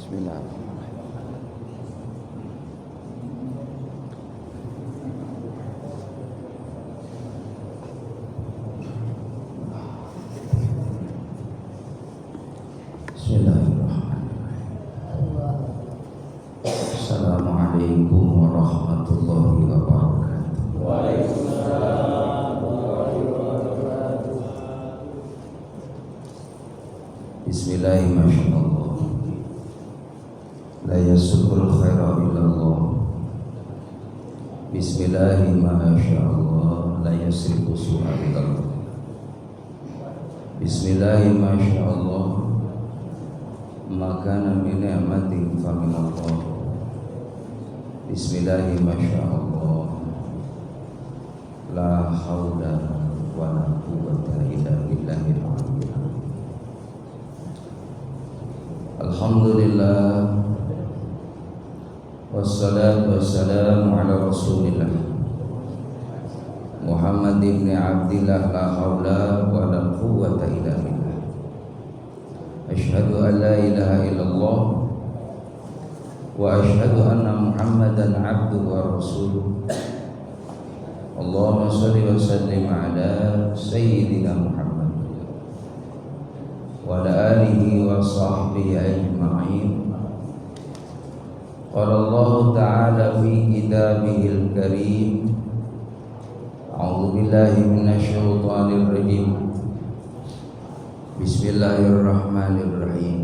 Bismillahirrahmanirrahim. Assalamualaikum warahmatullahi wabarakatuh. Waalaikumsalam warahmatullahi wabarakatuh. Bismillahirrahmanirrahim. La yasukul khaira illallah. Bismillahirrahmanirrahim. La yasrifu su'a illallah. Bismillahirrahmanirrahim. Makana min ni'matin fa min Allah. Bismillahirrahmanirrahim. La haula wa la quwwata illa billahil aliyyil azim. Alhamdulillah wassalatu wassalamu ala Rasulillah Muhammad ibn Abdillah, la haula wa la quwwata illa billah. Asyhadu an la ilaha illallah wa asyhadu anna Muhammadan abduhu wa rasuluh. Allahumma shalli wa sallim ala sayyidina Muhammad wa ala alihi wa sahbihi ajma'in. Qala Allah ta'ala fi kitabihil karim. A'udzu billahi minasy syaithanir rajim. Bismillahirrahmanirrahim.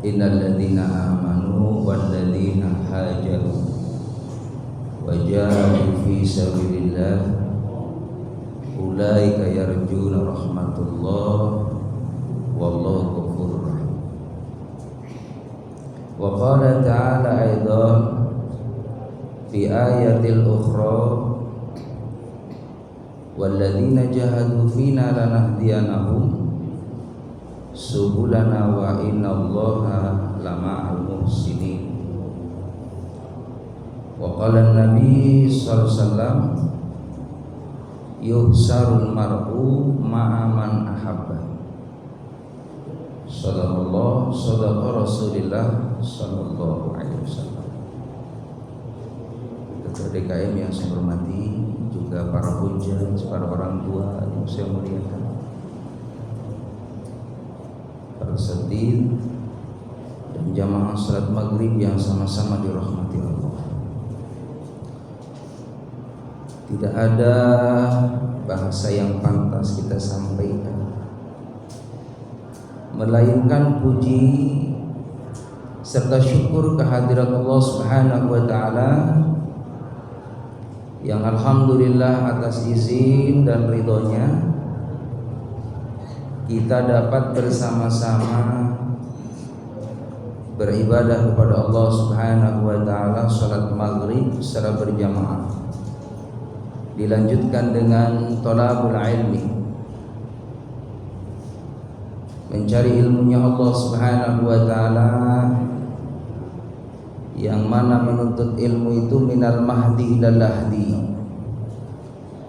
Innal ladzina amanu wal ladzina hajaru wa jahadu fi sabilillah ulaika yarjuna rahmatullah wallahu ghafurur rahim. Wa qala ta'ala aidan fi ayatil ukhra walladzina jahadu fina lanahdiyanahum subulana wa innallaha lama'al muhsinin. Wa qala an-nabi sallallahu alaihi wasallam yuhsarul mar'u ma'a man ahabba. Sadaqallah, sadaqa Rasulillah sallallahu alaihi wasallam. Ketua DKM yang saya hormati, juga para hujjah, para orang tua yang saya muliakan, para sedih dan jamaah salat maghrib yang sama-sama dirahmati Allah. Tidak ada bahasa yang pantas kita sampaikan melainkan puji serta syukur kehadirat Allah Subhanahu wa taala yang alhamdulillah atas izin dan ridhonya kita dapat bersama-sama beribadah kepada Allah Subhanahu wa taala salat maghrib secara berjamaah, dilanjutkan dengan thalabul ilmi, mencari ilmunya Allah Subhanahu wa taala, yang mana menuntut ilmu itu minal mahdi ilal lahdi,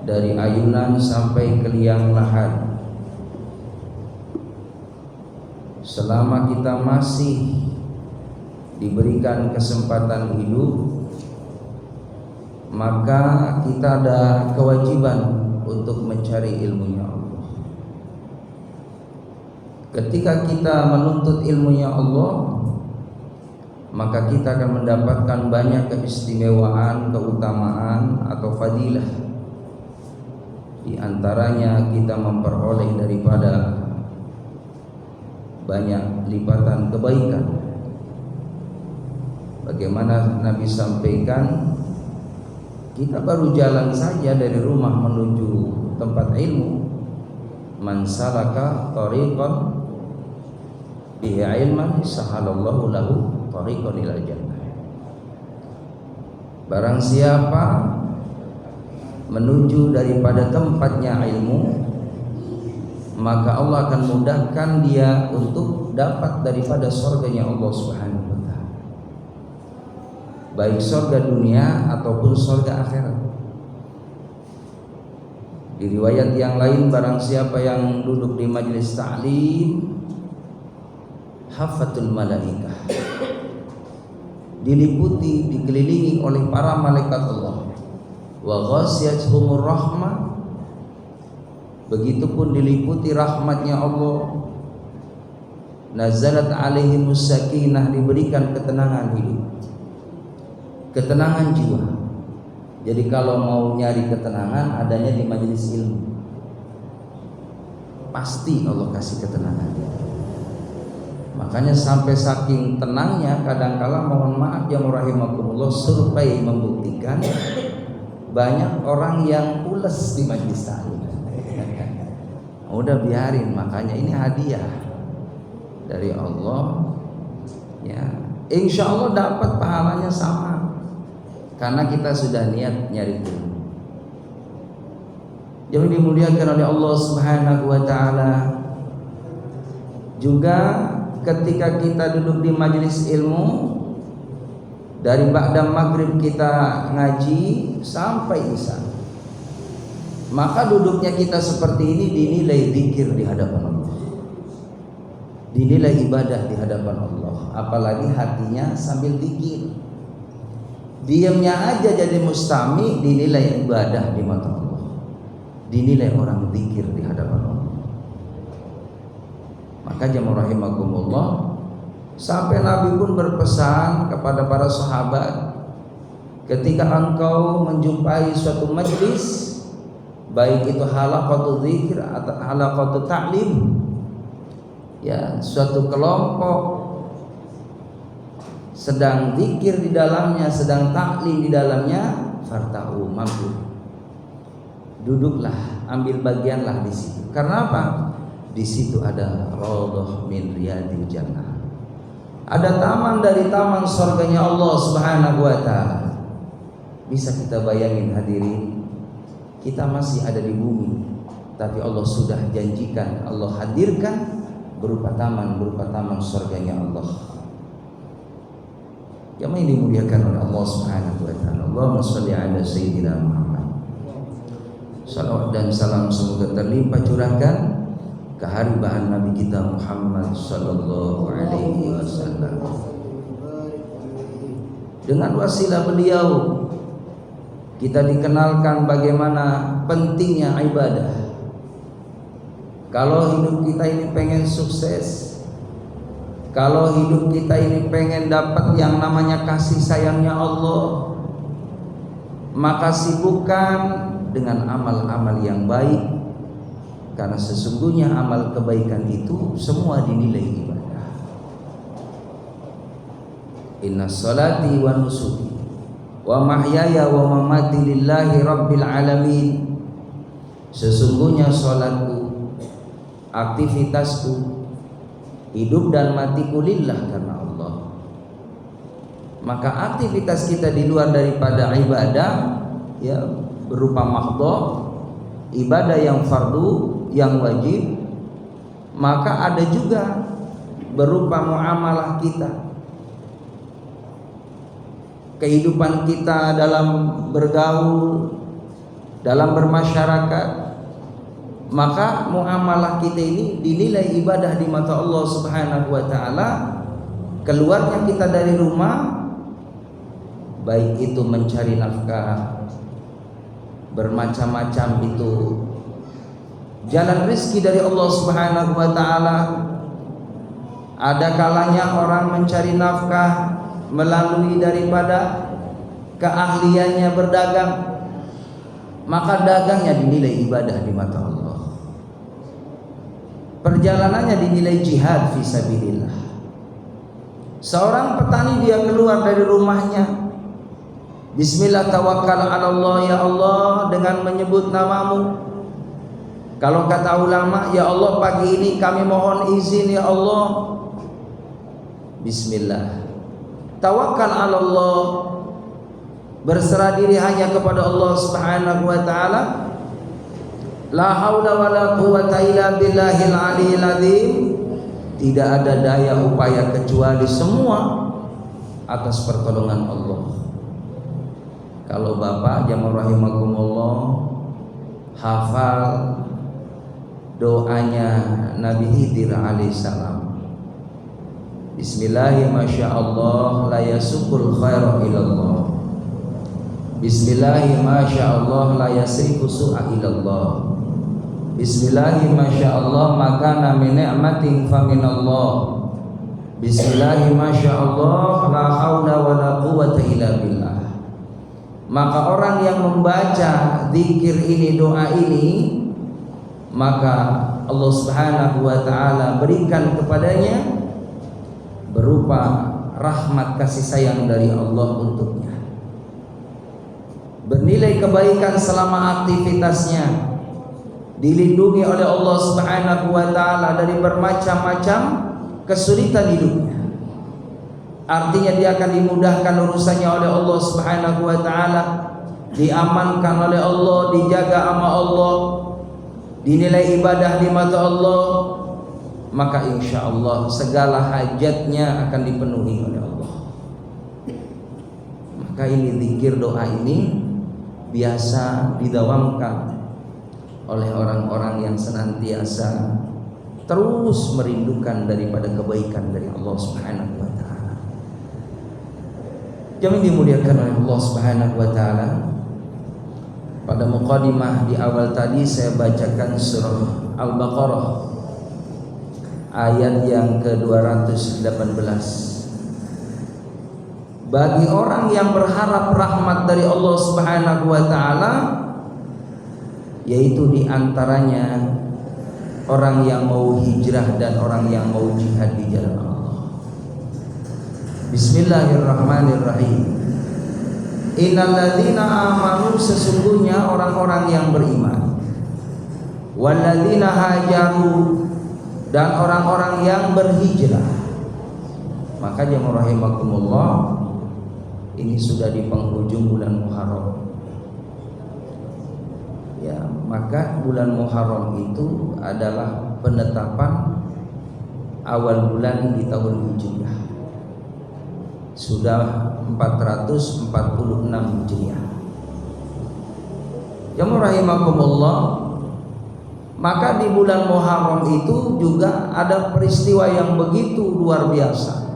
dari ayunan sampai ke liang lahat. Selama kita masih diberikan kesempatan hidup, maka kita ada kewajiban untuk mencari ilmunya Allah. Ketika kita menuntut ilmunya Allah, maka kita akan mendapatkan banyak keistimewaan, keutamaan atau fadilah. Di antaranya kita memperoleh daripada banyak lipatan kebaikan. Bagaimana Nabi sampaikan, kita baru jalan saja dari rumah menuju tempat ilmu, man salaka tariqan bihi ilman sahalallahu lahu tariqan ilal jannah. Barang siapa menuju daripada tempatnya ilmu, maka Allah akan mudahkan dia untuk dapat daripada surganya Allah Subhanahu wa taala, baik surga dunia ataupun surga akhirat. Di riwayat yang lain, barang siapa yang duduk di majelis ta'lim hafatul malaikah, diliputi, dikelilingi oleh para malaikat Allah. Wa ghasyiyatuhumur rahmah, begitupun diliputi rahmatnya Allah. Nazalat alaihimus sakinah, diberikan ketenangan hidup, ketenangan jiwa. Jadi kalau mau nyari ketenangan, adanya di majelis ilmu. Pasti Allah kasih ketenangan. Makanya sampai saking tenangnya, kadangkala mohon maaf ya rahimakumullah, survei membuktikan banyak orang yang pules di majelis taklim. Udah biarin, makanya ini hadiah dari Allah. Ya, insya Allah dapat pahalanya sama, karena kita sudah niat nyari ilmu. Yang dimuliakan oleh Allah Subhanahu wa taala. Juga ketika kita duduk di majelis ilmu, dari ba'da maghrib kita ngaji sampai isya, maka duduknya kita seperti ini dinilai zikir di hadapan Allah, dinilai ibadah di hadapan Allah. Apalagi hatinya sambil zikir, diamnya aja jadi mustami, dinilai ibadah di mata Allah, dinilai orang zikir di hadapan Allah. Maka jamaah rahimakumullah, sampai Nabi pun berpesan kepada para sahabat, ketika engkau menjumpai suatu majlis, baik itu halaqatul dzikir atau halaqatul ta'lim, ya, suatu kelompok sedang zikir di dalamnya, sedang taklim di dalamnya, farta'u, mampu, duduklah, ambil bagianlah di situ. Karena apa? Di situ ada raudhah min riyadil jannah, ada taman dari taman surganya Allah Subhanahu wa taala. Bisa kita bayangin hadirin, kita masih ada di bumi, tapi Allah sudah janjikan, Allah hadirkan berupa taman surganya Allah. Yang dimuliakan oleh Allah Subhanahu wa taala. Allahumma shalli ala sayyidina Muhammad. Salawat dan salam semoga terlimpah curahkan kehariban Nabi kita Muhammad sallallahu alaihi wasallam. Dengan wasilah beliau kita dikenalkan bagaimana pentingnya ibadah. Kalau hidup kita ini pengen sukses, kalau hidup kita ini pengen dapat yang namanya kasih sayangnya Allah, maka sibukkan dengan amal-amal yang baik. Karena sesungguhnya amal kebaikan itu semua dinilai ibadah. Inna salati wa nusuki wa mahyaya wa mamati lillahi rabbil alamin. Sesungguhnya salatku, aktivitasku, hidup dan matiku lillah, karena Allah. Maka aktivitas kita di luar daripada ibadah, ya, berupa mahdhah, ibadah yang fardu, yang wajib, maka ada juga berupa muamalah kita, kehidupan kita dalam bergaul, dalam bermasyarakat. Maka muamalah kita ini dinilai ibadah di mata Allah Subhanahu wa taala. Keluarnya kita dari rumah, baik itu mencari nafkah, bermacam-macam itu jalan rezeki dari Allah Subhanahu wa taala. Ada kalanya orang mencari nafkah melalui daripada keahliannya berdagang, maka dagangnya dinilai ibadah di mata Allah. Perjalanannya dinilai jihad fisabilillah. Seorang petani dia keluar dari rumahnya, bismillah tawakkal 'ala Allah, ya Allah, dengan menyebut namamu. Kalau kata ulama, ya Allah, pagi ini kami mohon izin ya Allah, bismillah, tawakal 'ala Allah, berserah diri hanya kepada Allah Subhanahu wa taala. La haula wala quwwata illa billahil aliyil azim. Tidak ada daya upaya kecuali semua atas pertolongan Allah. Kalau Bapak jamaah rahimakumullah hafal doanya Nabi Khidir alaihissalam, Bismillahi masyaallah la yasukul khairu ilallah. Bismillahi masyaallah la yasrifu su'a ilallah. Bismillahi masyaallah makana min ni'matin faminallah. Bismillahi masyaallah la haula wala quwwata illa billah. Maka orang yang membaca zikir ini, doa ini, maka Allah Subhanahu wa taala berikan kepadanya berupa rahmat kasih sayang dari Allah untuknya, bernilai kebaikan selama aktivitasnya, dilindungi oleh Allah Subhanahu wa taala dari bermacam-macam kesulitan hidupnya. Artinya dia akan dimudahkan urusannya oleh Allah Subhanahu wa taala, diamankan oleh Allah, dijaga sama Allah, dinilai ibadah di mata Allah, maka insya Allah segala hajatnya akan dipenuhi oleh Allah. Maka ini zikir doa ini biasa didawamkan oleh orang-orang yang senantiasa terus merindukan daripada kebaikan dari Allah Subhanahu wa taala. Yang dimuliakan oleh Allah Subhanahu wa taala, pada muqaddimah di awal tadi saya bacakan surah Al-Baqarah ayat yang ke-218. Bagi orang yang berharap rahmat dari Allah Subhanahu wa taala, yaitu diantaranya orang yang mau hijrah dan orang yang mau jihad di jalan Allah. Bismillahirrahmanirrahim. Innalladzina amanu, sesungguhnya orang-orang yang beriman, walladzina hajaru, dan orang-orang yang berhijrah. Maka jemaah rahimakumullah, ini sudah di penghujung bulan Muharram. Ya, maka bulan Muharram itu adalah penetapan awal bulan di tahun Hijriah. Sudah 446 Hijriah. Jemaah rahimakumullah, maka di bulan Muharram itu juga ada peristiwa yang begitu luar biasa.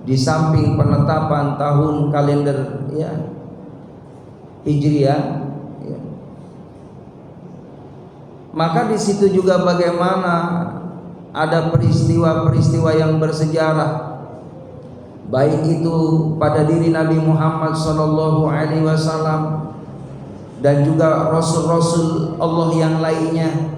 Di samping penetapan tahun kalender ya Hijriah, ya, maka di situ juga bagaimana ada peristiwa-peristiwa yang bersejarah, baik itu pada diri Nabi Muhammad SAW dan juga Rasul-Rasul Allah yang lainnya,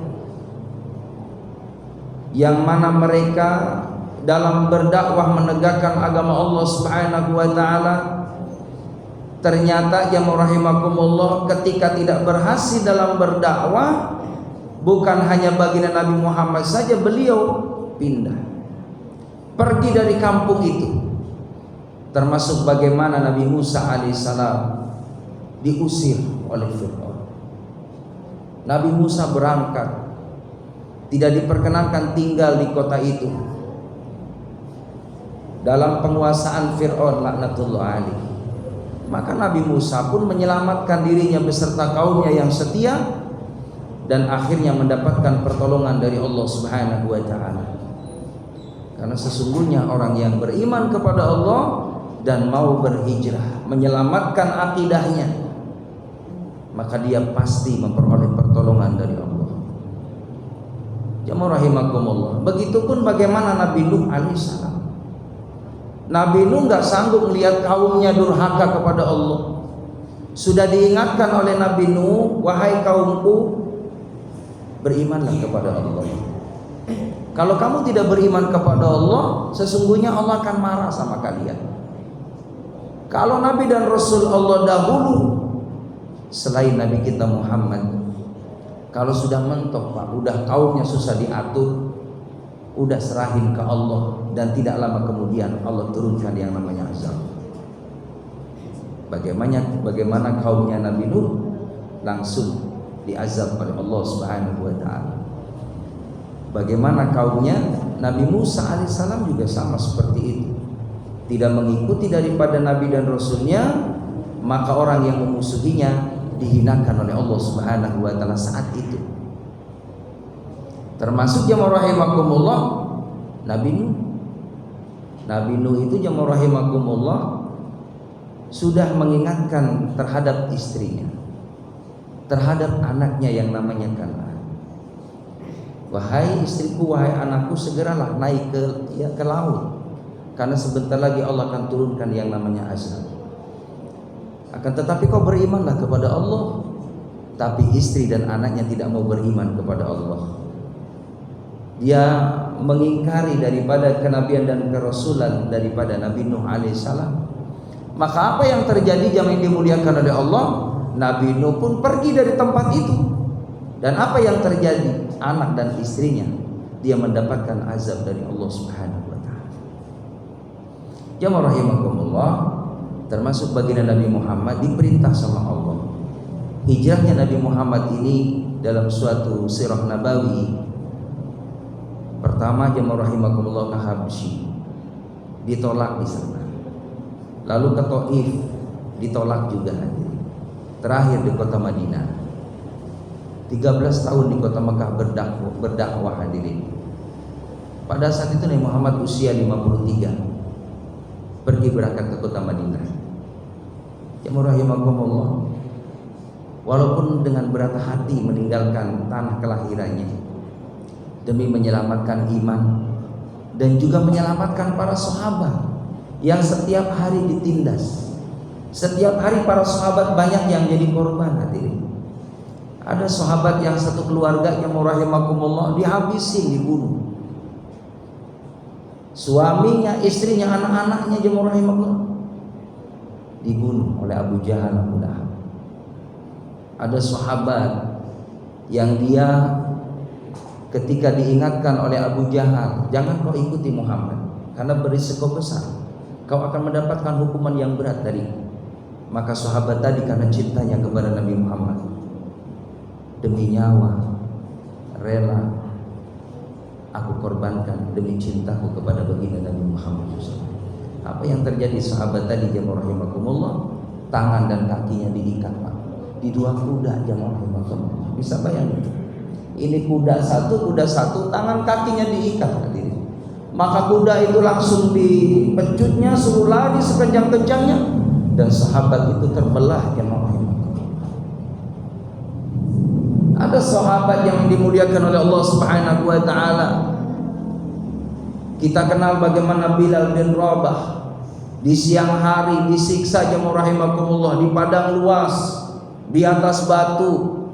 yang mana mereka dalam berdakwah menegakkan agama Allah Subhanahu wa taala, ternyata jemaah rahimakumullah ketika tidak berhasil dalam berdakwah, bukan hanya baginda Nabi Muhammad saja, beliau pindah, pergi dari kampung itu. Termasuk bagaimana Nabi Musa alaihissalam diusir oleh Fir'aun. Nabi Musa berangkat, tidak diperkenankan tinggal di kota itu dalam penguasaan Fir'aun laknatullah alaih. Maka Nabi Musa pun menyelamatkan dirinya beserta kaumnya yang setia, dan akhirnya mendapatkan pertolongan dari Allah Subhanahu wa taala. Karena sesungguhnya orang yang beriman kepada Allah dan mau berhijrah, menyelamatkan akidahnya, maka dia pasti memperoleh pertolongan dari Allah. Jemaah rahimakumullah. Begitupun bagaimana Nabi Nuh alaihissalam. Nabi Nuh nggak sanggup melihat kaumnya durhaka kepada Allah. Sudah diingatkan oleh Nabi Nuh, wahai kaumku, berimanlah kepada Allah. Kalau kamu tidak beriman kepada Allah, sesungguhnya Allah akan marah sama kalian. Kalau Nabi dan Rasul Allah dahulu selain Nabi kita Muhammad, kalau sudah mentok Pak, udah kaumnya susah diatur, udah serahin ke Allah, dan tidak lama kemudian Allah turunkan yang namanya azab. Bagaimana kaumnya Nabi Nuh langsung diazab oleh Allah Subhanahu wa taala. Bagaimana kaumnya Nabi Musa alaihissalam juga sama seperti itu. Tidak mengikuti daripada Nabi dan Rasulnya, maka orang yang memusuhinya dihinakan oleh Allah Subhanahu wa taala saat itu. Termasuk jemaah rahimakumullah Nabi Nuh. Nabi Nuh itu jamaah rahimakumullah sudah mengingatkan terhadap istrinya, terhadap anaknya yang namanya Kan'an. Wahai istriku, wahai anakku, segeralah naik ke laut, karena sebentar lagi Allah akan turunkan yang namanya azab. Akan tetapi kau berimanlah kepada Allah. Tapi istri dan anaknya tidak mau beriman kepada Allah. Dia mengingkari daripada kenabian dan kerasulan daripada Nabi Nuh alaihissalam. Maka apa yang terjadi jamaah yang dimuliakan oleh Allah? Nabi Nuh pun pergi dari tempat itu. Dan apa yang terjadi? Anak dan istrinya dia mendapatkan azab dari Allah Subhanahu wa taala. Jamaah rahimakumullah, termasuk baginda Nabi Muhammad diperintah sama Allah. Hijrahnya Nabi Muhammad ini dalam suatu sirah nabawi. Pertama, jamaah rahimakumullah, ke Habsyi, ditolak di sana. Lalu ke Taif, ditolak juga. Terakhir di kota Madinah. 13 tahun di kota Mekah berdakwah hadirin. Pada saat itu Nabi Muhammad usia 53, pergi berangkat ke kota Madinah. Jamaah rahimakumullah, walaupun dengan berat hati meninggalkan tanah kelahirannya demi menyelamatkan iman dan juga menyelamatkan para sahabat yang setiap hari ditindas. Setiap hari para sahabat banyak yang jadi korban hadirin. Ada sahabat yang satu keluarga yang rahimakumullah dihabisin, dibunuh. Suaminya, istrinya, anak-anaknya jemaah rahimakumullah dibunuh oleh Abu Jahal, Abu Lahab. Ada sahabat yang dia ketika diingatkan oleh Abu Jahal, jangan kau ikuti Muhammad karena berisiko besar, kau akan mendapatkan hukuman yang berat dariku. Maka sahabat tadi karena cintanya kepada Nabi Muhammad, demi nyawa rela aku korbankan demi cintaku kepada baginda Nabi Muhammad SAW. Apa yang terjadi sahabat tadi jemaah rahimakumullah? Tangan dan kakinya diikat, Pak, di dua kuda jemaah rahimakumullah. Bisa bayangin? Ini kuda satu, tangan kakinya diikat hadirin. Maka kuda itu langsung dipecutnya, suruh lari sekencang-kencangnya, dan sahabat itu terbelah jemaah rahimakumullah. Ada sahabat yang dimuliakan oleh Allah Subhanahu wa taala. Kita kenal bagaimana Bilal bin Rabah di siang hari disiksa jemaah rahimakumullah di padang luas, di atas batu,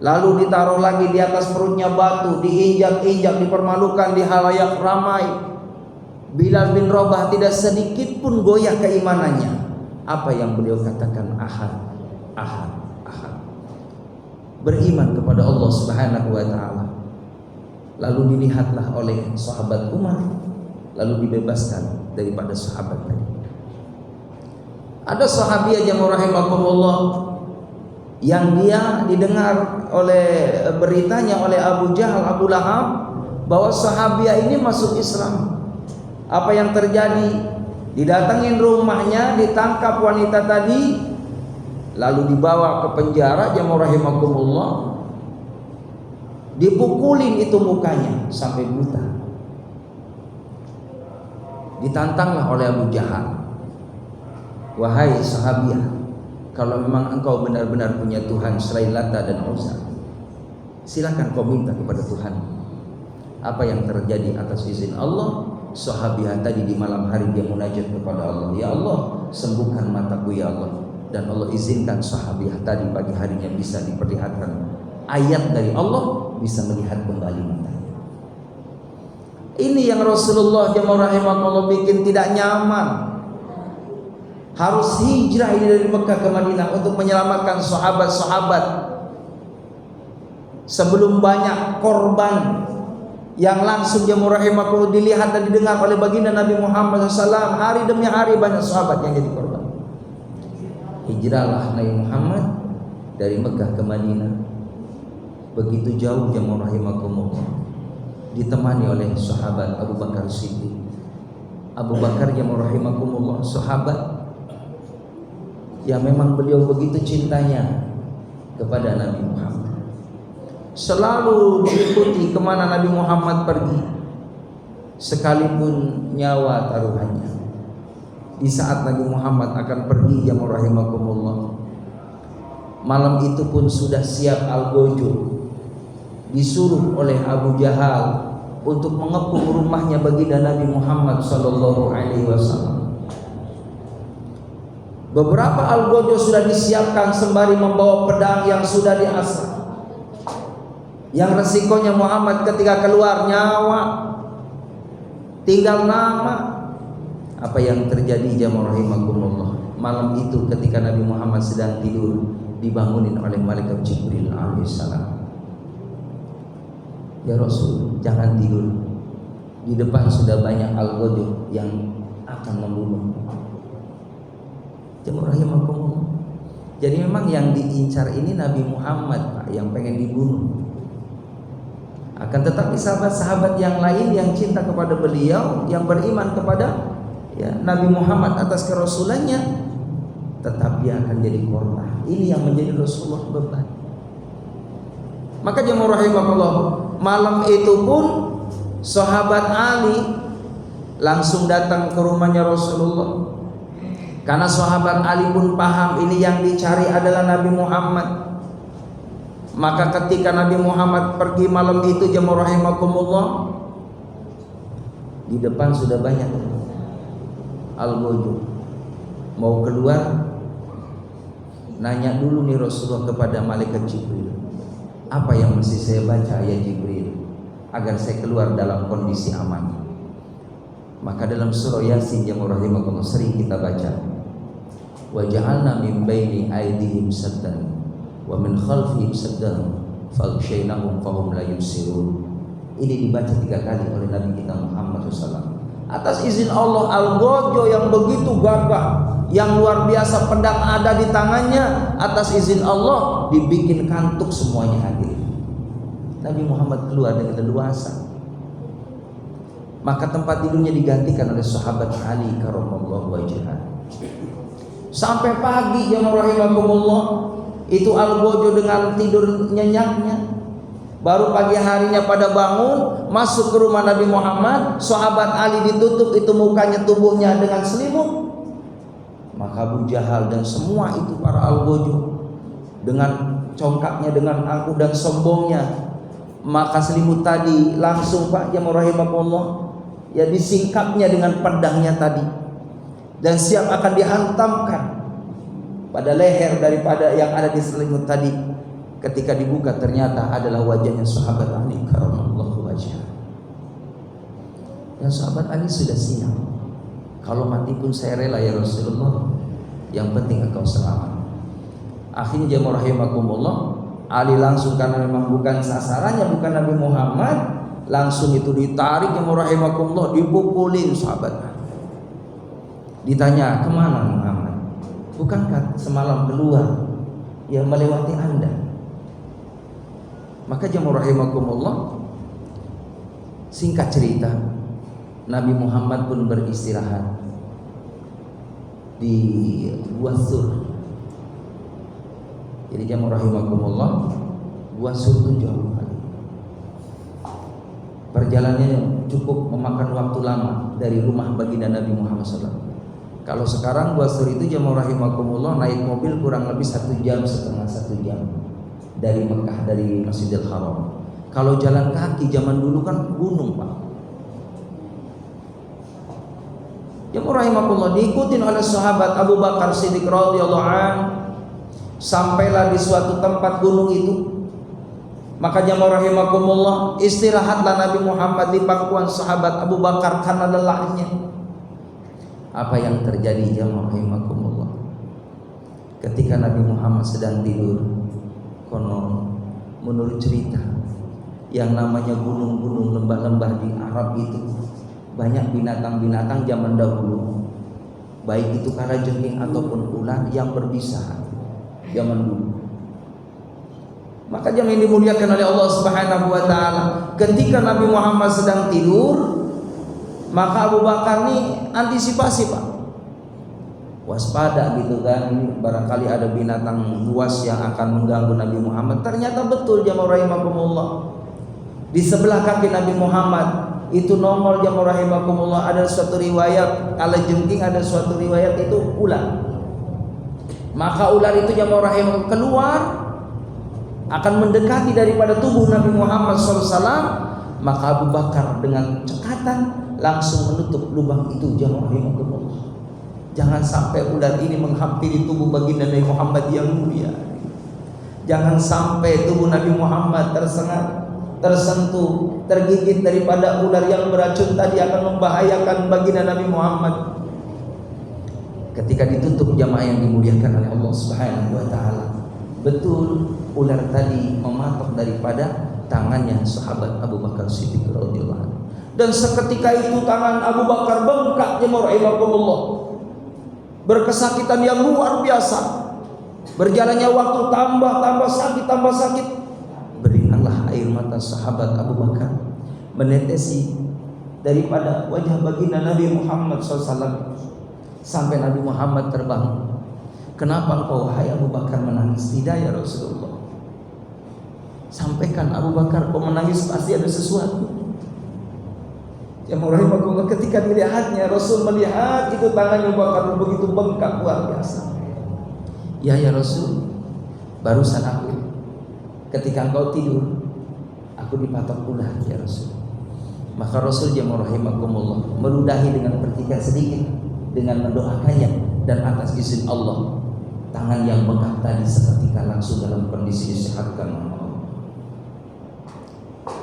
lalu ditaruh lagi di atas perutnya batu, diinjak-injak, dipermalukan di halayak ramai. Bilal bin Rabah tidak sedikit pun goyah keimanannya. Apa yang beliau katakan? Ahad, ahad, ahad. Beriman kepada Allah Subhanahu wa taala. Lalu dilihatlah oleh sahabat Umar, lalu dibebaskan daripada sahabat tadi. Ada sahabiah yang rahimakumullah yang dia didengar oleh beritanya oleh Abu Jahal, Abu Lahab, bahwa sahabiah ini masuk Islam. Apa yang terjadi? Didatangin rumahnya, ditangkap wanita tadi, lalu dibawa ke penjara jemaah rahimakumullah, dipukulin itu mukanya sampai buta. Ditantanglah oleh Abu Jahal, wahai sahabiah, kalau memang engkau benar-benar punya Tuhan selain Lata dan Uzza, silakan kau minta kepada Tuhan. Apa yang terjadi atas izin Allah? Sahabiah tadi di malam hari dia munajat kepada Allah, ya Allah, sembuhkan mataku ya Allah. Dan Allah izinkan sahabiah tadi pagi harinya bisa diperlihatkan ayat dari Allah, bisa melihat kembali matanya. Ini yang Rasulullah jemaah rahimahullah bikin tidak nyaman. Harus hijrah ini dari Mekah ke Madinah untuk menyelamatkan sahabat-sahabat. Sebelum banyak korban yang langsung jemaah rahimahullah dilihat dan didengar oleh baginda Nabi Muhammad SAW, hari demi hari banyak sahabat yang jadi korban. Hijrahlah Nabi Muhammad dari Mekah ke Madinah. Begitu jauh jemaah rahimakumullah, ditemani oleh sahabat Abu Bakar Siddiq. Abu Bakar jemaah rahimakumullah, sahabat yang memang beliau begitu cintanya kepada Nabi Muhammad, selalu diikuti kemana Nabi Muhammad pergi. sekalipun nyawa taruhannya. Di saat Nabi Muhammad akan pergi jamaah rahimakumullah, malam itu pun sudah siap algojo, disuruh oleh Abu Jahal untuk mengepung rumahnya baginda Nabi Muhammad sallallahu alaihi wasallam. Beberapa algojo sudah disiapkan sembari membawa pedang yang sudah diasah. Yang resikonya Muhammad ketika keluar nyawa, tinggal nama. Apa yang terjadi jamaah rahimakumullah? Malam itu ketika Nabi Muhammad sedang tidur, dibangunin oleh malaikat Jibril alaihissalam. Ya Rasul, jangan tidur. Di depan sudah banyak al-ghadab yang akan membunuh. Jamaah rahimakumullah. Jadi memang yang diincar ini Nabi Muhammad, Pak, yang pengen dibunuh. Akan tetapi sahabat-sahabat yang lain yang cinta kepada beliau, yang beriman kepada Nabi Muhammad atas kerasulannya, tetap dia akan jadi korban. Ini yang menjadi Rasulullah beban. Maka jemaah rahimakumullah, malam itu pun sahabat Ali langsung datang ke rumahnya Rasulullah. Karena sahabat Ali pun paham ini yang dicari adalah Nabi Muhammad. Maka ketika Nabi Muhammad pergi malam itu jemaah rahimakumullah, di depan sudah banyak al-ghadab. Mau keluar, nanya dulu nih Rasulullah kepada malaikat Jibril, apa yang mesti saya baca ya Jibril agar saya keluar dalam kondisi aman. Maka dalam surah Yasin jamaah rahimakumullah sering kita baca, wa ja'alna min baini aydihim saddan wa min khalfihim saddan faghshaynahum fahum la yubsirun. Ini dibaca 3 kali oleh Nabi kita Muhammad SAW. Atas izin Allah, al-ghadab yang begitu gagah, yang luar biasa, pedang ada di tangannya, atas izin Allah dibikin kantuk semuanya hadir. Nabi Muhammad keluar dengan leluasa. Maka tempat tidurnya digantikan oleh sahabat Ali karramallahu wajhah. Sampai pagi jamaah rahimakumullah, itu al-ghadab dengan tidur nyenyaknya. Baru pagi harinya pada bangun, masuk ke rumah Nabi Muhammad, sahabat Ali ditutup itu mukanya, tubuhnya dengan selimut. Maka Abu Jahal dan semua itu para al-ghadab dengan congkaknya, dengan angkuh dan sombongnya, maka selimut tadi langsung Pak jamaah rahimakumullah, ya disingkapnya dengan pedangnya tadi, dan siap akan dihantamkan pada leher daripada yang ada di selimut tadi. Ketika dibuka ternyata adalah wajahnya sahabat Ali karramallahu wajhah. Dan sahabat Ali sudah siap, kalau mati pun saya rela ya Rasulullah, yang penting engkau selamat. Akhirnya jamaah rahimakumullah, Ali langsung, karena memang bukan sasarannya, bukan Nabi Muhammad, langsung itu ditarik jamaah rahimakumullah, dipukulin sahabat Ali. Ditanya, kemana Muhammad? Bukankah semalam keluar yang melewati Anda? Maka jamaah rahimakumullah, singkat cerita, Nabi Muhammad pun beristirahat di Gua Sur. Jadi jamaah rahimakumullah, Gua Sur itu jauh kali. Perjalanannya cukup memakan waktu lama dari rumah baginda Nabi Muhammad SAW. Kalau sekarang Gua Sur itu jamaah rahimakumullah naik mobil kurang lebih 1,5 jam dari Mekah, dari Masjidil Haram. Kalau jalan kaki zaman dulu kan gunung Pak. Jamaah rahimakumullah, diikutin oleh sahabat Abu Bakar Siddiq radhiyallahu anhu, sampailah di suatu tempat gunung itu. Maka jamaah rahimakumullah, istirahatlah Nabi Muhammad di pangkuan sahabat Abu Bakar karena lelahnya. Apa yang terjadi jamaah rahimakumullah? Ketika Nabi Muhammad sedang tidur, konon menurut cerita, yang namanya gunung-gunung, lembah-lembah di Arab itu banyak binatang-binatang zaman dahulu, baik itu kalajengking ataupun ular yang berbisa zaman dulu. Maka yang dimuliakan oleh Allah Subhanahu wa taala, ketika Nabi Muhammad sedang tidur, maka Abu Bakar nih antisipasi Pak, waspada gitu kan, barangkali ada binatang buas yang akan mengganggu Nabi Muhammad. Ternyata betul jamaah rahimakumullah, di sebelah kaki Nabi Muhammad itu nongol jamaah rahimakumullah. Ada suatu riwayat kalajengking, ada suatu riwayat itu ular. Maka ular itu jamaah rahimakumullah keluar akan mendekati daripada tubuh Nabi Muhammad SAW. Maka Abu Bakar dengan cekatan langsung menutup lubang itu jamaah rahimakumullah. Jangan sampai ular ini menghampiri tubuh baginda Nabi Muhammad yang mulia. Jangan sampai tubuh Nabi Muhammad tersengat, tersentuh, tergigit daripada ular yang beracun tadi, akan membahayakan baginda Nabi Muhammad. Ketika ditutup jamaah yang dimuliakan oleh Allah Subhanahu wa taala, betul ular tadi mematok daripada tangannya sahabat Abu Bakar Siddiq radhiyallahu anhu. Dan seketika itu tangan Abu Bakar bengkak jemaah rahimakumullah. Berkesakitan yang luar biasa. Berjalannya waktu tambah sakit. Beringatlah air mata sahabat Abu Bakar menetesi daripada wajah baginda Nabi Muhammad SAW sampai Nabi Muhammad terbangun. Kenapa engkau wahai Abu Bakar menangis? Tidak ya Rasulullah. Sampaikan Abu Bakar, kau menangis pasti ada sesuatu. Ya rahimakumullah, ketika dilihatnya, Rasul melihat itu tangannya Abu Bakar begitu bengkak luar biasa. Ya Rasul, barusan aku ketika engkau tidur, aku dipatok ular ya Rasul. Maka Rasul jamaah rahimakumullah meludahi dengan percikan sedikit dengan mendoakannya, dan atas izin Allah tangan yang bengkak tadi seketika langsung dalam kondisi disehatkan.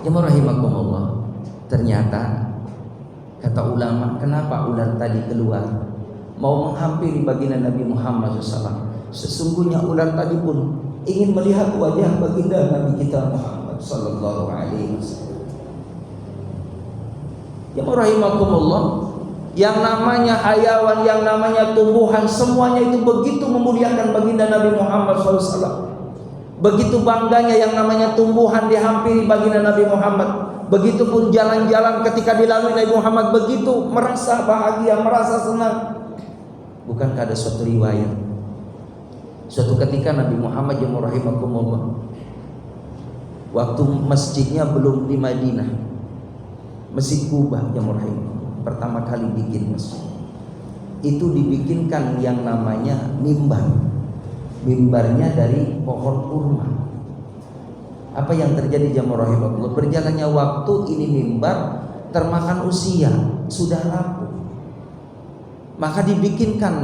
Jemaah rahimakumullah, ternyata kata ulama, kenapa ular tadi keluar mau menghampiri baginda Nabi Muhammad SAW? Sesungguhnya ular tadi pun ingin melihat wajah baginda Nabi kita Muhammad sallallahu alaihi wasallam. Jemaah rahimakumullah, yang namanya hayawan, yang namanya tumbuhan, semuanya itu begitu memuliakan baginda Nabi Muhammad SAW. Begitu bangganya yang namanya tumbuhan dihampiri baginda Nabi Muhammad. Begitupun jalan-jalan ketika dilalui Nabi Muhammad, begitu merasa bahagia, merasa senang. Bukankah ada suatu riwayat, suatu ketika Nabi Muhammad yang rahimakumullah, waktu masjidnya belum di Madinah, Masjid Kubah yang rahimakumullah, pertama kali bikin masjid, itu dibikinkan yang namanya mimbar. Mimbarnya dari pohon kurma. Apa yang terjadi jamaah rahimakumullah? Berjalannya waktu, ini mimbar termakan usia, sudah rapuh. Maka dibikinkan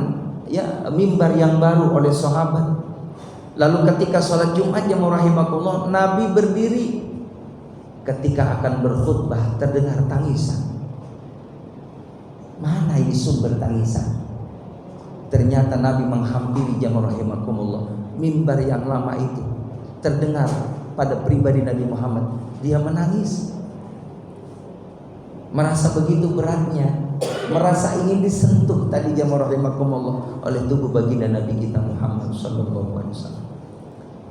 ya mimbar yang baru oleh sahabat. Lalu ketika sholat Jumat jamaah rahimakumullah, Nabi berdiri. Ketika akan berkhutbah terdengar tangisan. Mana ini sumber tangisan? Ternyata Nabi menghampiri jamaah rahimakumullah mimbar yang lama itu. Terdengar pada pribadi Nabi Muhammad, dia menangis. Merasa begitu beratnya, merasa ingin disentuh tadi jamaah rahimakumullah oleh tubuh baginda Nabi kita Muhammad sallallahu alaihi wasallam.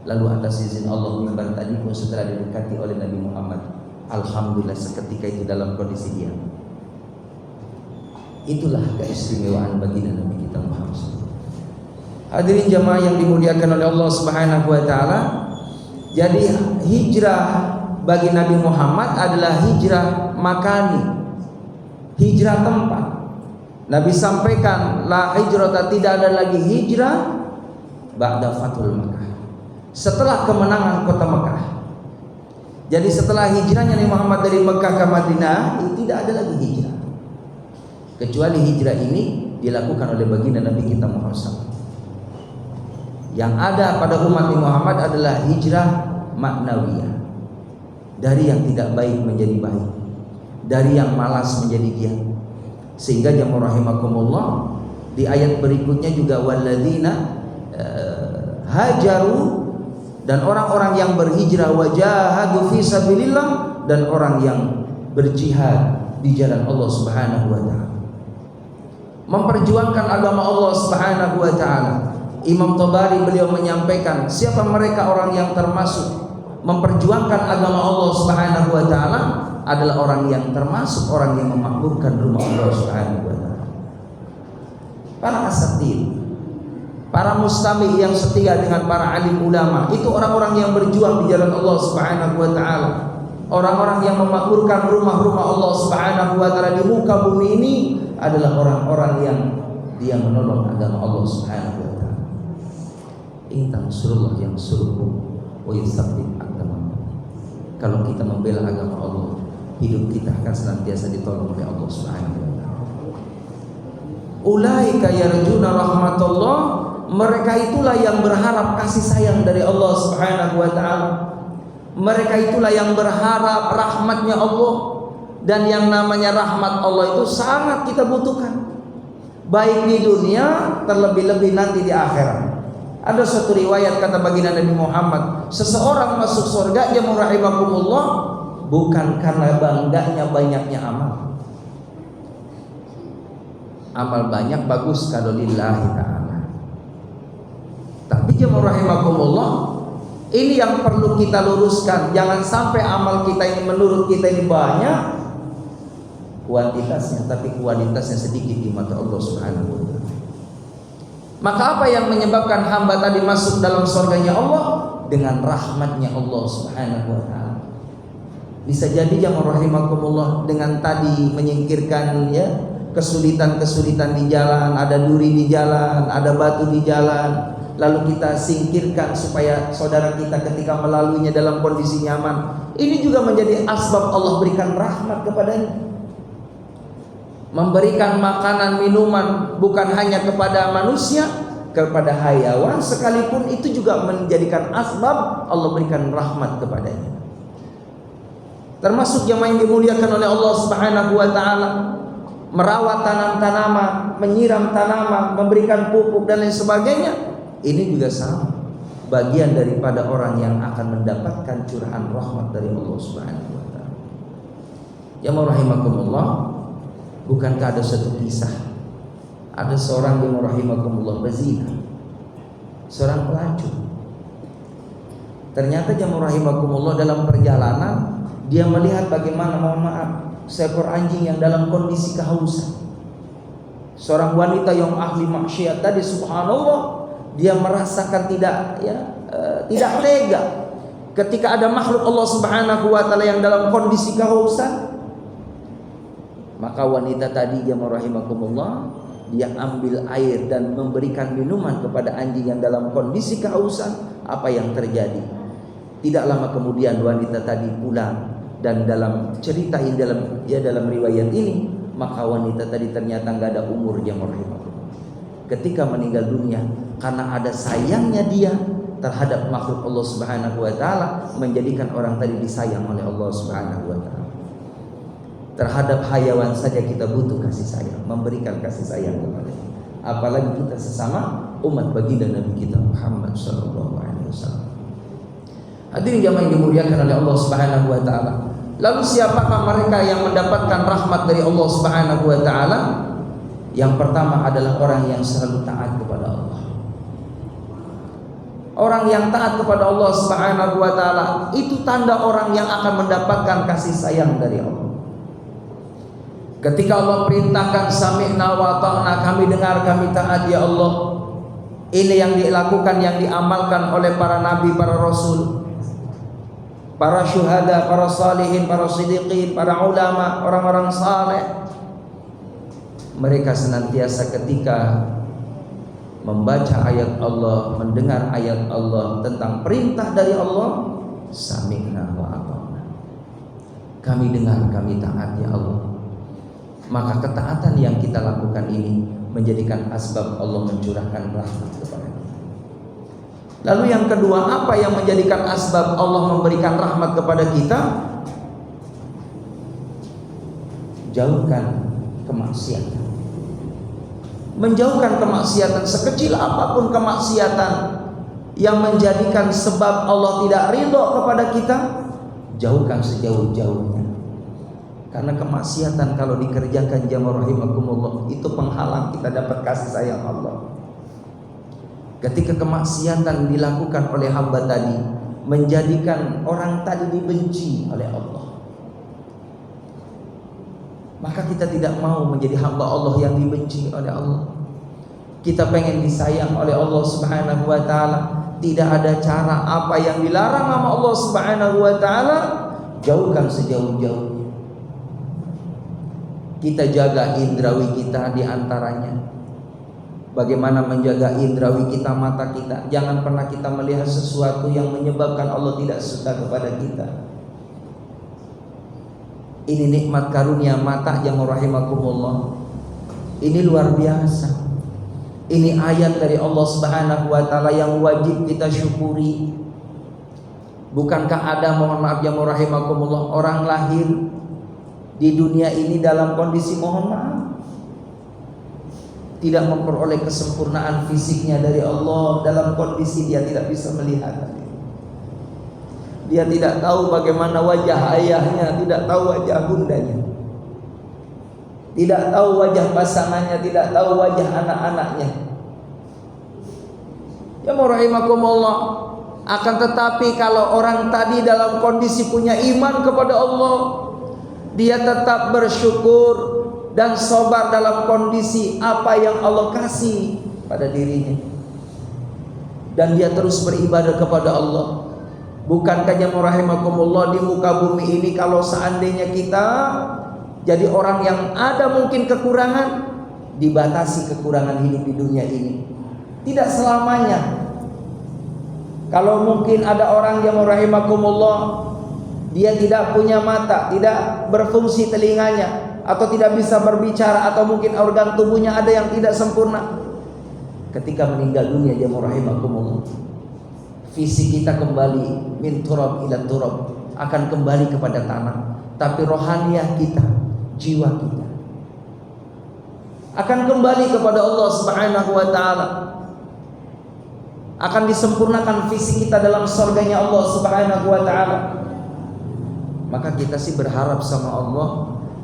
Lalu atas izin Allah mimbar tadi pun setelah didekati oleh Nabi Muhammad, alhamdulillah seketika itu dalam kondisi diam. Itulah keistimewaan baginda Nabi kita Muhammad. Hadirin jamaah yang dimuliakan oleh Allah Subhanahu wa taala. Jadi hijrah bagi Nabi Muhammad adalah hijrah makani, hijrah tempat. Nabi sampaikan la hijrata, tidak ada lagi hijrah ba'da fathul Makkah, setelah kemenangan kota Mekah. Jadi setelah hijrahnya Nabi Muhammad dari Mekah ke Madinah, itu tidak ada lagi hijrah. Kecuali hijrah ini dilakukan oleh baginda Nabi kita Muhammad SAW. Yang ada pada umat Nabi Muhammad adalah hijrah maknawiyah, dari yang tidak baik menjadi baik, dari yang malas menjadi giat. Sehingga jamaah rahimakumullah, di ayat berikutnya juga walladzina hajaru, dan orang-orang yang berhijrah, wajahadu fi sabilillah, dan orang yang berjihad di jalan Allah Subhanahu wa taala, memperjuangkan agama Allah Subhanahu wa taala. Imam Tabari beliau menyampaikan, siapa mereka orang yang termasuk memperjuangkan agama Allah Subhanahu wa taala adalah orang yang termasuk orang yang memakmurkan rumah Allah Subhanahu wa taala. Para asatid, para mustami yang setia dengan para alim ulama, itu orang-orang yang berjuang di jalan Allah Subhanahu wa taala. Orang-orang yang memakmurkan rumah-rumah Allah Subhanahu wa taala di muka bumi ini adalah orang-orang yang dia menolong agama Allah Subhanahu wa taala. In tansurullah yansurkum wa yutsabbit aqdamakum. Kalau kita membela agama Allah, hidup kita akan senantiasa ditolong oleh Allah Subhanahu wa taala. Ulaika yarjuna rahmatullah, mereka itulah yang berharap kasih sayang dari Allah Subhanahu wa taala. Mereka itulah yang berharap rahmatnya Allah. Dan yang namanya rahmat Allah itu sangat kita butuhkan, baik di dunia, terlebih-lebih nanti di akhirat. Ada suatu riwayat kata baginda Nabi Muhammad, seseorang masuk surga dia rahimakumullah bukan karena bangganya banyaknya amal. Amal banyak bagus kalau lillahi ta'ala. Tapi dia rahimakumullah, ini yang perlu kita luruskan. Jangan sampai amal kita ini menurut kita ini banyak kuantitasnya, tapi kualitasnya sedikit di mata Allah Subhanahu wa taala. Maka apa yang menyebabkan hamba tadi masuk dalam surganya Allah? Dengan rahmatnya Allah Subhanahu wa taala. Bisa jadi jamaah rahimakumullah dengan tadi menyingkirkan ya kesulitan-kesulitan di jalan, ada duri di jalan, ada batu di jalan, lalu kita singkirkan supaya saudara kita ketika melaluinya dalam kondisi nyaman. Ini juga menjadi asbab Allah berikan rahmat kepadanya. Memberikan makanan minuman bukan hanya kepada manusia, kepada hayawan sekalipun, itu juga menjadikan asbab Allah berikan rahmat kepadanya. Termasuk jemaah yang dimuliakan oleh Allah Subhanahu wa taala, merawat tanam-tanaman, menyiram tanaman, memberikan pupuk dan lain sebagainya. Ini juga sama, bagian daripada orang yang akan mendapatkan curahan rahmat dari Allah Subhanahu wa taala. Jemaah rahimakumullah, bukankah ada satu kisah, ada seorang yang rahimakumullah berzina, seorang pelacur. Ternyata jemaah rahimakumullah dalam perjalanan dia melihat bagaimana, mohon maaf, seekor anjing yang dalam kondisi kehausan. Seorang wanita yang ahli maksiat tadi, subhanallah, dia merasakan tidak tega ketika ada makhluk Allah Subhanahu wa taala yang dalam kondisi kehausan. Maka wanita tadi yang rahimakumullah, dia ambil air dan memberikan minuman kepada anjing yang dalam kondisi kehausan. Apa yang terjadi? Tidak lama kemudian wanita tadi pulang, dan dalam cerita ini dalam riwayat ini, maka wanita tadi ternyata nggak ada umur yang rahimakumullah. Ketika meninggal dunia, karena ada sayangnya dia terhadap makhluk Allah Subhanahu wa taala, menjadikan orang tadi disayang oleh Allah Subhanahu wa taala. Terhadap hayawan saja kita butuh kasih sayang, memberikan kasih sayang kepadanya. Apalagi kita sesama umat baginda Nabi kita Muhammad sallallahu alaihi wasallam. Hadirin jamaah yang dimuliakan oleh Allah Subhanahu wa taala. Lalu siapakah mereka yang mendapatkan rahmat dari Allah Subhanahu wa taala? Yang pertama adalah orang yang selalu taat kepada Allah. Orang yang taat kepada Allah Subhanahu wa taala itu tanda orang yang akan mendapatkan kasih sayang dari Allah. Ketika Allah perintahkan sami'na wa ta'na, kami dengar, kami taat ya Allah. Ini yang dilakukan, yang diamalkan oleh para nabi, para rasul, para syuhada, para salihin, para siddiqin, para ulama, orang-orang saleh. Mereka senantiasa ketika membaca ayat Allah, mendengar ayat Allah tentang perintah dari Allah, sami'na wa ata'na, kami dengar, kami taat ya Allah. Maka ketaatan yang kita lakukan ini menjadikan asbab Allah mencurahkan rahmat kepada kita. Lalu yang kedua, apa yang menjadikan asbab Allah memberikan rahmat kepada kita? Jauhkan kemaksiatan. Menjauhkan kemaksiatan, sekecil apapun kemaksiatan yang menjadikan sebab Allah tidak ridho kepada kita, jauhkan sejauh-jauhnya. Karena kemaksiatan kalau dikerjakan jamaah rahimakumullah, itu penghalang kita dapat kasih sayang Allah. Ketika kemaksiatan dilakukan oleh hamba tadi, menjadikan orang tadi dibenci oleh Allah, maka kita tidak mau menjadi hamba Allah yang dibenci oleh Allah. Kita pengen disayang oleh Allah Subhanahu wa taala. Tidak ada cara apa yang dilarang sama Allah Subhanahu wa taala, jauhkan sejauh-jauhnya. Kita jaga indrawi kita di antaranya. Bagaimana menjaga indrawi kita, mata kita. Jangan pernah kita melihat sesuatu yang menyebabkan Allah tidak suka kepada kita. Ini nikmat karunia mata yang rahimakumullah. Ini luar biasa. Ini ayat dari Allah Subhanahu wa taala yang wajib kita syukuri. Bukankah ada, mohon maaf yang rahimakumullah, orang lahir di dunia ini dalam kondisi mohon maaf tidak memperoleh kesempurnaan fisiknya dari Allah, dalam kondisi dia tidak bisa melihat. Dia tidak tahu bagaimana wajah ayahnya, tidak tahu wajah bundanya, tidak tahu wajah pasangannya, tidak tahu wajah anak-anaknya. Ya rahimakumullah. Akan tetapi kalau orang tadi dalam kondisi punya iman kepada Allah, dia tetap bersyukur dan sabar dalam kondisi apa yang Allah kasih pada dirinya, dan dia terus beribadah kepada Allah. Bukankah ya rahimakumullah, di muka bumi ini kalau seandainya kita jadi orang yang ada mungkin kekurangan, dibatasi kekurangan hidup di dunia ini, tidak selamanya. Kalau mungkin ada orang yang rahimakumullah, dia tidak punya mata, tidak berfungsi telinganya, atau tidak bisa berbicara, atau mungkin organ tubuhnya ada yang tidak sempurna. Ketika meninggal dunia ya rahimakumullah, fisik kita kembali min turab ila turab, akan kembali kepada tanah. Tapi rohaniah kita, jiwa kita akan kembali kepada Allah Subhanahu wa taala. Akan disempurnakan fisik kita dalam surganya Allah Subhanahu wa taala. Maka kita sih berharap sama Allah,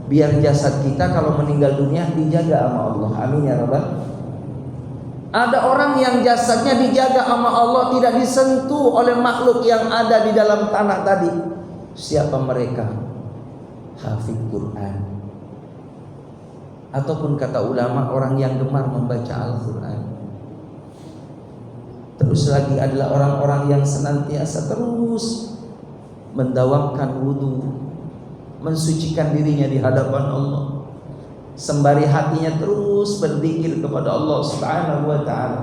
biar jasad kita kalau meninggal dunia dijaga sama Allah. Amin ya rabbal. Ada orang yang jasadnya dijaga sama Allah, tidak disentuh oleh makhluk yang ada di dalam tanah tadi. Siapa mereka? Hafidz Quran, ataupun kata ulama orang yang gemar membaca Al-Quran. Terus lagi adalah orang-orang yang senantiasa terus mendawamkan wudu, mensucikan dirinya di hadapan Allah, sembari hatinya terus berzikir kepada Allah Subhanahu wa taala.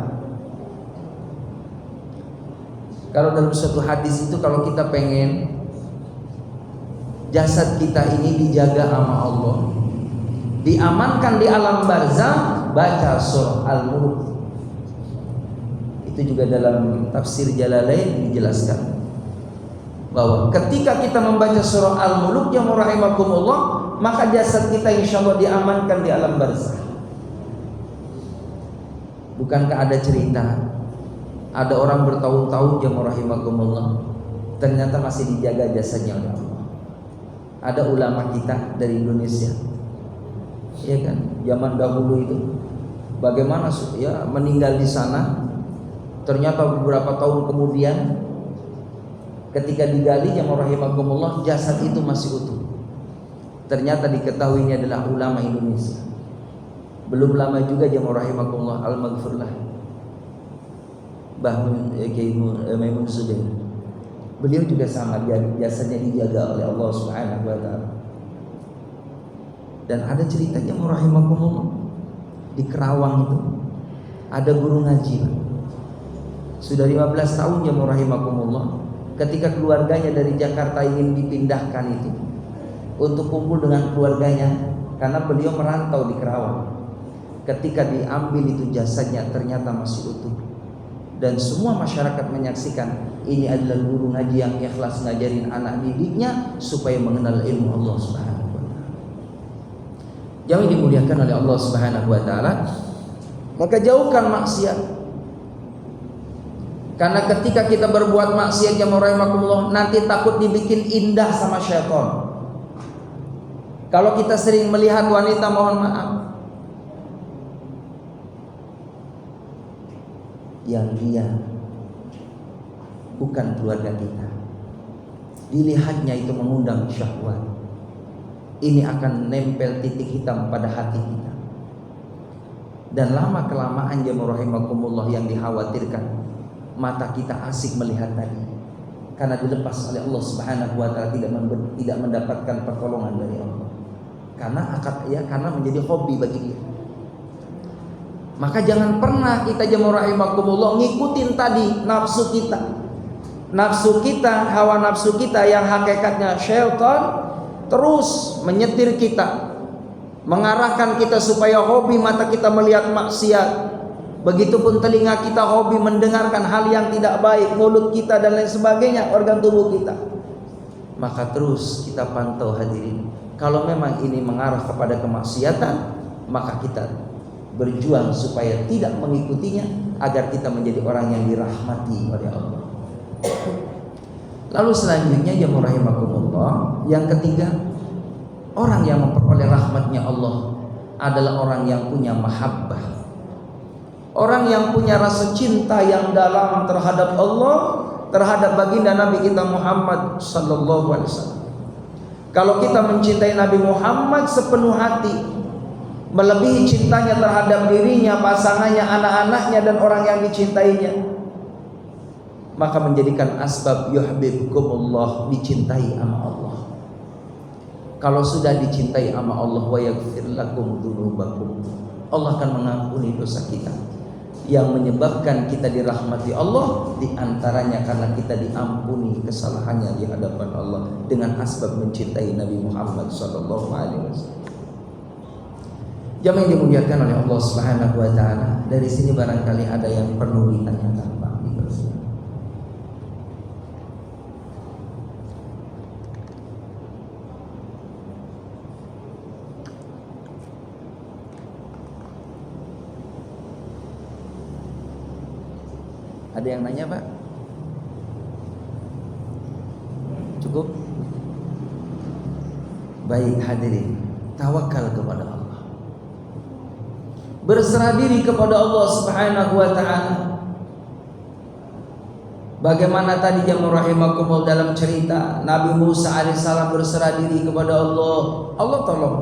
Kalau dalam suatu hadis itu, kalau kita pengen jasad kita ini dijaga sama Allah, diamankan di alam barzah, baca surah Al-Mulk. Itu juga dalam tafsir Jalalain dijelaskan bahwa ketika kita membaca surah Al-Mulk yang rahimakumullah, maka jasad kita insyaallah diamankan di alam barzah. Bukankah ada cerita, ada orang bertahun-tahun yang rahimakumullah, ternyata masih dijaga jasadnya oleh Allah. Ada ulama kita dari Indonesia, ya kan, zaman dahulu itu bagaimana ya meninggal di sana. Ternyata beberapa tahun kemudian ketika digali yang rahimakumullah, jasad itu masih utuh. Ternyata diketahuinya adalah ulama Indonesia. Belum lama juga yang rahimakumullah, al-maghfirlah Maimun Zubair. Beliau juga sama, jasadnya dijaga oleh Allah Subhanahu wa taala. Dan ada ceritanya rahimakumullah, di Kerawang itu ada guru ngaji. Sudah 15 tahun ya rahimakumullah, ketika keluarganya dari Jakarta ingin dipindahkan itu untuk kumpul dengan keluarganya, karena beliau merantau di Kerawang. Ketika diambil itu jasadnya ternyata masih utuh, dan semua masyarakat menyaksikan ini adalah guru ngaji yang ikhlas ngajarin anak didiknya supaya mengenal ilmu Allah Subhanahu wa taala. Yang dimuliakan oleh Allah Subhanahu wa taala, maka jauhkan maksiat. Karena ketika kita berbuat maksiat yang rahimakumullah, nanti takut dibikin indah sama syaitan. Kalau kita sering melihat wanita, mohon maaf, yang dia bukan keluarga kita, dilihatnya itu mengundang syahwat, ini akan nempel titik hitam pada hati kita. Dan lama kelamaan ya rahimakumullah, yang dikhawatirkan mata kita asik melihat tadi, karena dilepas oleh Allah Subhanahu wa taala, tidak mendapatkan pertolongan dari Allah. Karena menjadi hobi bagi dia. Maka jangan pernah kita jemaah rahimakumullah ngikutin tadi nafsu kita. Nafsu kita, hawa nafsu kita yang hakikatnya syaitan terus menyetir kita, mengarahkan kita supaya hobi mata kita melihat maksiat. Begitupun telinga kita hobi mendengarkan hal yang tidak baik, mulut kita dan lain sebagainya, organ tubuh kita. Maka terus kita pantau hadirin. Kalau memang ini mengarah kepada kemaksiatan, maka kita berjuang supaya tidak mengikutinya, agar kita menjadi orang yang dirahmati oleh Allah. Lalu selanjutnya jemaah rahimakumullah, yang ketiga, orang yang memperoleh rahmatnya Allah adalah orang yang punya mahabbah, orang yang punya rasa cinta yang dalam terhadap Allah, terhadap baginda Nabi kita Muhammad sallallahu alaihi wasallam. Kalau kita mencintai Nabi Muhammad sepenuh hati, melebihi cintanya terhadap dirinya, pasangannya, anak-anaknya dan orang yang dicintainya, maka menjadikan asbab yuhibbukumullah, dicintai sama Allah. Kalau sudah dicintai sama Allah, wa yaghfir lakum dzunubakum, Allah akan mengampuni dosa kita. Yang menyebabkan kita dirahmati Allah diantaranya karena kita diampuni kesalahannya di hadapan Allah dengan asbab mencintai Nabi Muhammad sallallahu alaihi wasallam. Jamaah yang dimuliakan oleh Allah Subhanahu wa taala, dari sini barangkali ada yang perlu ditanyakan Pak. Ada yang nanya Pak? Cukup? Baik hadirin, tawakal kepada Allah, berserah diri kepada Allah Subhanahu wa ta'ala. Bagaimana tadi jemaah rahimakumullah dalam cerita Nabi Musa alaihissalam berserah diri kepada Allah, Allah tolong.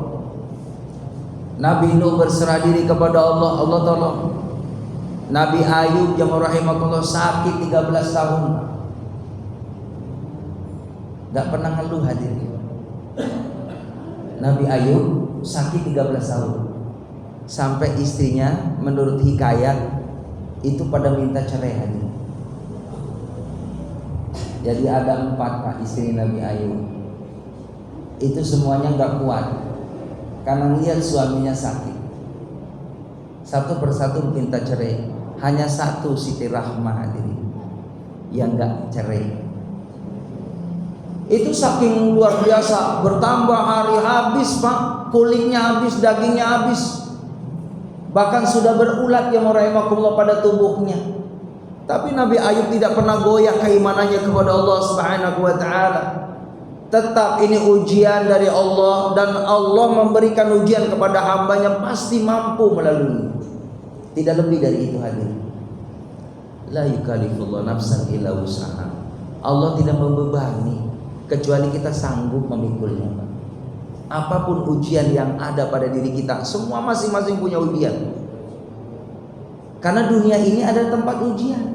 Nabi Nuh berserah diri kepada Allah, Allah tolong. Nabi Ayub jemaah rahimakumullah sakit 13 tahun, gak pernah ngeluh hadirin. Nabi Ayub sakit 13 tahun, sampai istrinya menurut hikayat itu pada minta cerai hadirin. Jadi ada 4 Pak istri Nabi Ayub. Itu semuanya gak kuat karena lihat suaminya sakit. Satu persatu minta cerai. Hanya satu Siti Rahmah hadirin yang gak cerai. Itu saking luar biasa, bertambah hari habis Pak, kulitnya habis, dagingnya habis, bahkan sudah berulat yang rahimakumullah pada tubuhnya. Tapi Nabi Ayub tidak pernah goyah keimanannya kepada Allah Subhanahu wa ta'ala. Tetap ini ujian dari Allah, dan Allah memberikan ujian kepada hambanya, pasti mampu melalui. Tidak lebih dari itu hadirin. La yukallifullahu nafsan illa wus'aha. Allah tidak membebani kecuali kita sanggup memikulnya. Apapun ujian yang ada pada diri kita, semua masing-masing punya ujian. Karena dunia ini ada tempat ujian.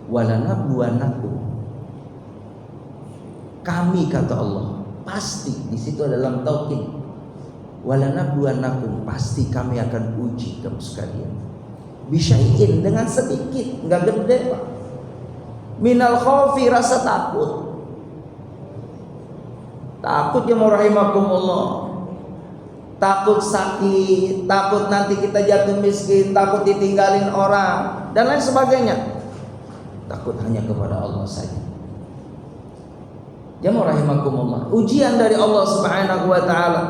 Walanabluwannakum, kami kata Allah, pasti di situ ada dalam taukid. Walanabluwannakum, pasti kami akan uji kamu sekalian. Bisyai'in, dengan sedikit, enggak gede Pak. Minal khaufi, rasa takut. Takut ya rahimakumullah. Takut sakit, takut nanti kita jatuh miskin, takut ditinggalin orang dan lain sebagainya. Takut hanya kepada Allah saja. Ya rahimakumullah. Ujian dari Allah Subhanahu wa taala.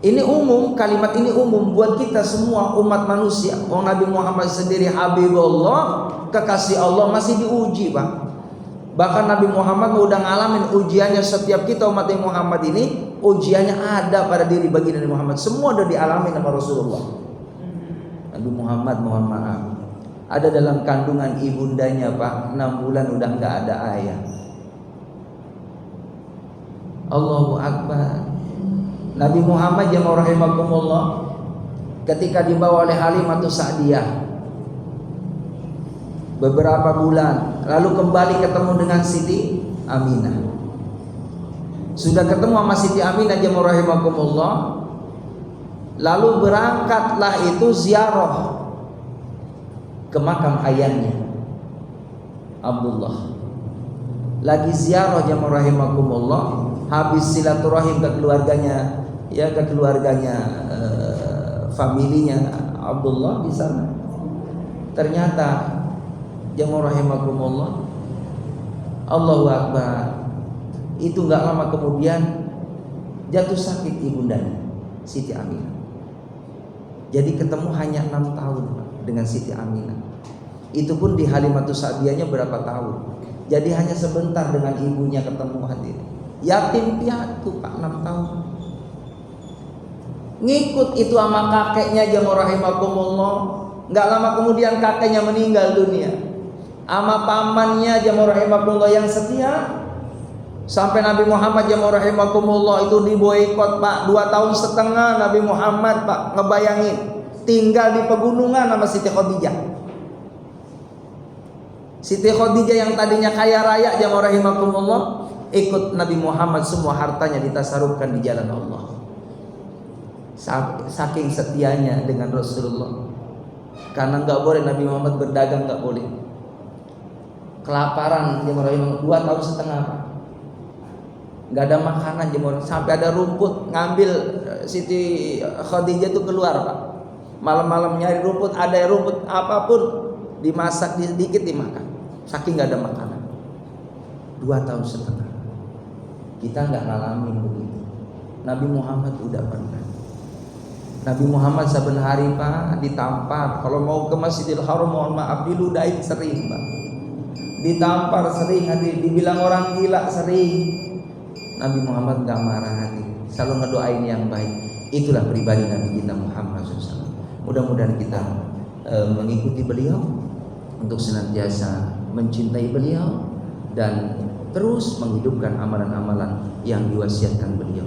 Ini umum, kalimat ini umum buat kita semua umat manusia. Oh, Nabi Muhammad sendiri Habibullah, kekasih Allah, masih diuji Pak. Bahkan Nabi Muhammad udah ngalamin ujiannya. Setiap kita umat Muhammad ini ujiannya ada pada diri baginda Nabi Muhammad. Semua udah dialami sama Rasulullah. Nabi Muhammad mohon maaf, ada dalam kandungan ibundanya Pak, 6 bulan udah nggak ada ayah. Allahu Akbar. Nabi Muhammad yang rahimakumullah ketika dibawa oleh Halimatus Sa'diyah beberapa bulan lalu kembali ketemu dengan Siti Aminah. Sudah ketemu sama Siti Aminah jemaah rahimakumullah, lalu berangkatlah itu ziarah ke makam ayahnya Abdullah. Lagi ziarah jemaah rahimakumullah, habis silaturahim ke keluarganya, ya ke keluarganya, familinya Abdullah di sana. Ternyata jemaah rahimakumullah, Allahu Akbar, itu enggak lama kemudian jatuh sakit ibundanya Siti Aminah. Jadi ketemu hanya 6 tahun dengan Siti Aminah. Itu pun di Halimatus Sa'diyahnya berapa tahun. Jadi hanya sebentar dengan ibunya ketemu hadir. Yatim piatu Pak, 6 tahun. Ngikut itu sama kakeknya jemaah rahimakumullah. Enggak lama kemudian kakeknya meninggal dunia. Sama pamannya jemaah rahimakumullah yang setia. Sampai Nabi Muhammad jemaah rahimakumullah itu diboikot Pak, 2 tahun setengah Nabi Muhammad Pak, ngebayangin tinggal di pegunungan sama Siti Khadijah. Siti Khadijah yang tadinya kaya raya jemaah rahimakumullah, ikut Nabi Muhammad, semua hartanya ditasarufkan di jalan Allah. Saking setianya dengan Rasulullah. Karena enggak boleh Nabi Muhammad berdagang, enggak boleh. Kelaparan jemaah rahimakumullah 2 tahun setengah Pak. Enggak ada makanan jemaah, sampai ada rumput, ngambil Siti Khadijah itu keluar Pak. Malam-malam nyari rumput, ada rumput apapun dimasak sedikit dimakan. Saking nggak ada makanan. 2 tahun setengah. Kita nggak ngalamin begitu. Nabi Muhammad udah pernah. Nabi Muhammad saben hari Pak ditampar. Kalau mau ke Masjidil Haram, mohon maaf, diludahin sering Pak. Ditampar sering, dibilang orang gila sering. Nabi Muhammad nggak marah hati, selalu ngedoain yang baik. Itulah pribadi Nabi kita Muhammad SAW. Mudah-mudahan kita mengikuti beliau, untuk senantiasa mencintai beliau dan terus menghidupkan amalan-amalan yang diwasiatkan beliau.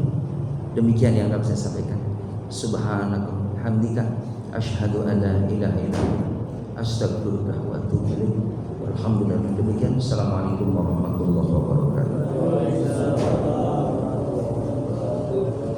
Demikian yang dapat saya sampaikan. Subhanaka hamdika asyhadu an la ilaha illa anta astaghfiruka wa atubu ilaik. Walhamdulillah. Demikian. Assalamualaikum warahmatullahi wabarakatuh.